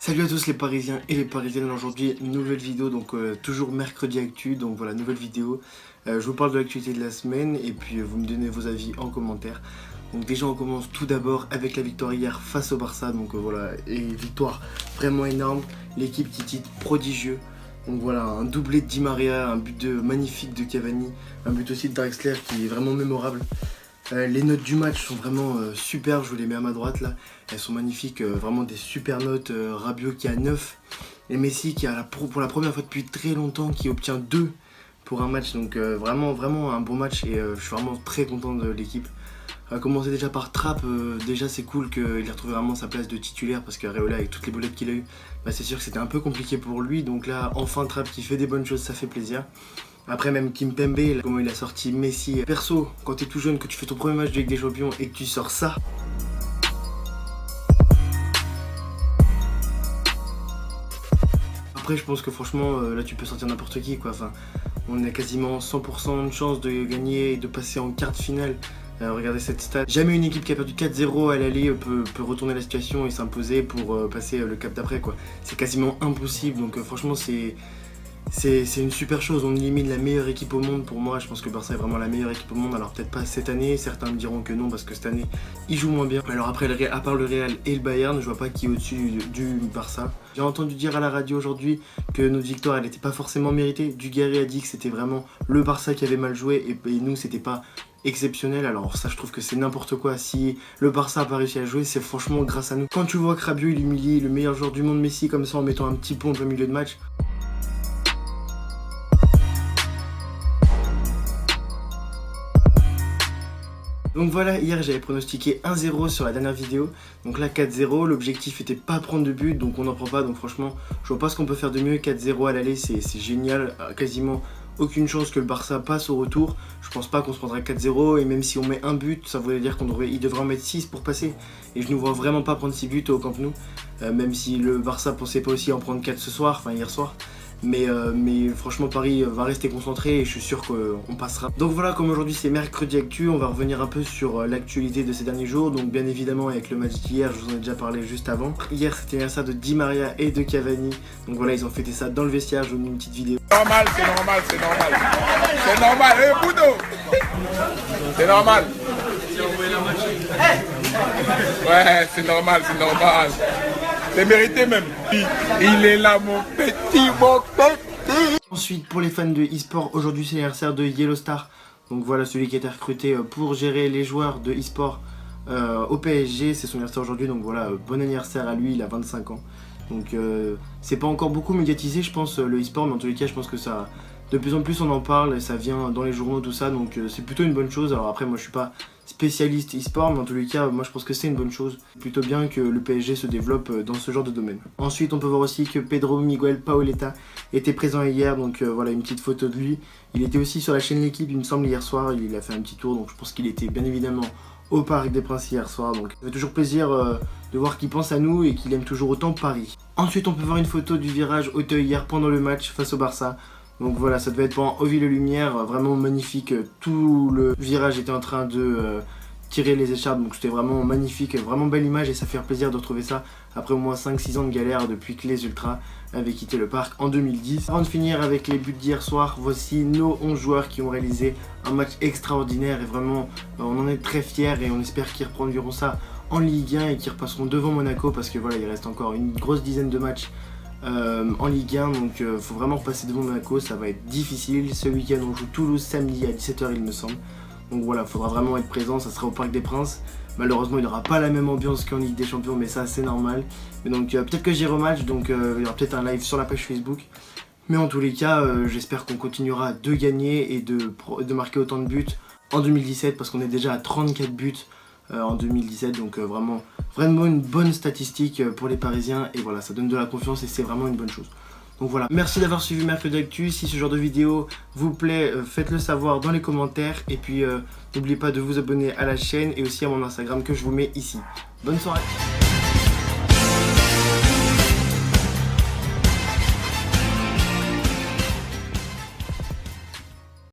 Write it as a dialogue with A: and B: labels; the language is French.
A: Salut à tous les Parisiens et les Parisiennes. Aujourd'hui nouvelle vidéo, donc toujours mercredi actu, donc voilà, nouvelle vidéo. Je vous parle de l'actualité de la semaine et puis vous me donnez vos avis en commentaire. Donc déjà on commence tout d'abord avec la victoire hier face au Barça, donc voilà, et victoire vraiment énorme, l'équipe qui titre prodigieux. Donc voilà, un doublé de Di Maria, un but magnifique de Cavani, un but aussi de Draxler qui est vraiment mémorable. Les notes du match sont vraiment superbes, je vous les mets à ma droite là, elles sont magnifiques, vraiment des super notes. Rabiot qui a 9 et Messi qui a pour la première fois depuis très longtemps qui obtient 2 pour un match, donc vraiment un bon match et je suis vraiment très content de l'équipe. On va commencer déjà par Trapp, déjà c'est cool qu'il ait retrouvé vraiment sa place de titulaire parce qu'Areola avec toutes les boulettes qu'il a eu, bah, c'est sûr que c'était un peu compliqué pour lui, donc là enfin Trapp qui fait des bonnes choses, ça fait plaisir. Après même Kimpembe, comment il a sorti Messi. Perso, quand t'es tout jeune, que tu fais ton premier match de Ligue des Champions et que tu sors ça. Après je pense que franchement là tu peux sortir n'importe qui quoi. Enfin, on a quasiment 100% de chance de gagner et de passer en quart de finale. Regardez cette stat. Jamais une équipe qui a perdu 4-0 à l'aller peut retourner la situation et s'imposer pour passer le cap d'après quoi. C'est quasiment impossible, donc franchement c'est une super chose. On élimine la meilleure équipe au monde pour moi. Je pense que Barça est vraiment la meilleure équipe au monde. Alors peut-être pas cette année, certains me diront que non parce que cette année ils jouent moins bien. Alors après, à part le Real et le Bayern, je vois pas qui est au-dessus du Barça. J'ai entendu dire à la radio aujourd'hui que notre victoire elle n'était pas forcément méritée. Dugarry a dit que c'était vraiment le Barça qui avait mal joué et nous c'était pas exceptionnel. Alors ça je trouve que c'est n'importe quoi. Si le Barça a pas réussi à jouer, c'est franchement grâce à nous. Quand tu vois que Rabiot il humilie le meilleur joueur du monde Messi comme ça en mettant un petit pont au milieu de match. Donc voilà, hier j'avais pronostiqué 1-0 sur la dernière vidéo, donc là 4-0, l'objectif était pas prendre de but, donc on n'en prend pas, donc franchement je vois pas ce qu'on peut faire de mieux. 4-0 à l'aller c'est génial, quasiment aucune chance que le Barça passe au retour, je pense pas qu'on se prendra 4-0, et même si on met un but, ça voudrait dire qu'il devrait en mettre 6 pour passer, et je ne vois vraiment pas prendre 6 buts au Camp Nou, même si le Barça pensait pas aussi en prendre 4 ce soir, enfin hier soir. Mais franchement Paris va rester concentré et je suis sûr qu'on passera. Donc voilà, comme aujourd'hui c'est mercredi actu, on va revenir un peu sur l'actualité de ces derniers jours. Donc bien évidemment avec le match d'hier, je vous en ai déjà parlé juste avant. Hier c'était l'anniversaire de Di Maria et de Cavani. Donc voilà, ils ont fêté ça dans le vestiaire, je vous mets une petite vidéo.
B: Normal, c'est normal, c'est normal. C'est normal, Boudo. C'est normal. Ouais, c'est normal, c'est normal. C'est mérité même. Il est là mon petit.
A: Ensuite pour les fans de e-sport, aujourd'hui c'est l'anniversaire de Yellowstar. Donc voilà, celui qui a été recruté pour gérer les joueurs de e-sport au PSG, c'est son anniversaire aujourd'hui. Donc voilà, bon anniversaire à lui, il a 25 ans. Donc c'est pas encore beaucoup médiatisé je pense le e-sport, mais en tous les cas je pense que ça, de plus en plus on en parle et ça vient dans les journaux tout ça, donc c'est plutôt une bonne chose. Alors après moi je suis pas spécialiste e-sport, mais en tous les cas moi je pense que c'est une bonne chose. Plutôt bien que le PSG se développe dans ce genre de domaine. Ensuite on peut voir aussi que Pedro Miguel Paoletta était présent hier, donc voilà une petite photo de lui. Il était aussi sur la chaîne L'équipe il me semble hier soir, il a fait un petit tour, donc je pense qu'il était bien évidemment au Parc des Princes hier soir, donc ça fait toujours plaisir de voir qu'il pense à nous et qu'il aime toujours autant Paris. Ensuite on peut voir une photo du virage Auteuil hier pendant le match face au Barça. Donc voilà, ça devait être pendant Auville-les-Lumières, vraiment magnifique, tout le virage était en train de tirer les écharpes, donc c'était vraiment magnifique, vraiment belle image et ça fait plaisir de retrouver ça après au moins 5-6 ans de galère depuis que les Ultras avaient quitté le parc en 2010. Avant de finir avec les buts d'hier soir, voici nos 11 joueurs qui ont réalisé un match extraordinaire et vraiment on en est très fiers et on espère qu'ils reprendront ça en Ligue 1 et qu'ils repasseront devant Monaco parce que voilà, il reste encore une grosse dizaine de matchs en Ligue 1, donc faut vraiment passer devant Monaco, ça va être difficile. Ce week-end on joue Toulouse samedi à 17 h il me semble, donc voilà, faudra vraiment être présent, ça sera au Parc des Princes. Malheureusement il n'aura pas la même ambiance qu'en Ligue des Champions, mais ça c'est normal. Mais donc peut-être que j'irai au match, donc il y aura peut-être un live sur la page Facebook. Mais en tous les cas j'espère qu'on continuera de gagner et de marquer autant de buts en 2017 parce qu'on est déjà à 34 buts en 2017, donc vraiment une bonne statistique pour les Parisiens et voilà, ça donne de la confiance et c'est vraiment une bonne chose. Donc voilà, merci d'avoir suivi Mercredi Actu. Si ce genre de vidéo vous plaît, faites-le savoir dans les commentaires et puis n'oubliez pas de vous abonner à la chaîne et aussi à mon Instagram que je vous mets ici. Bonne soirée.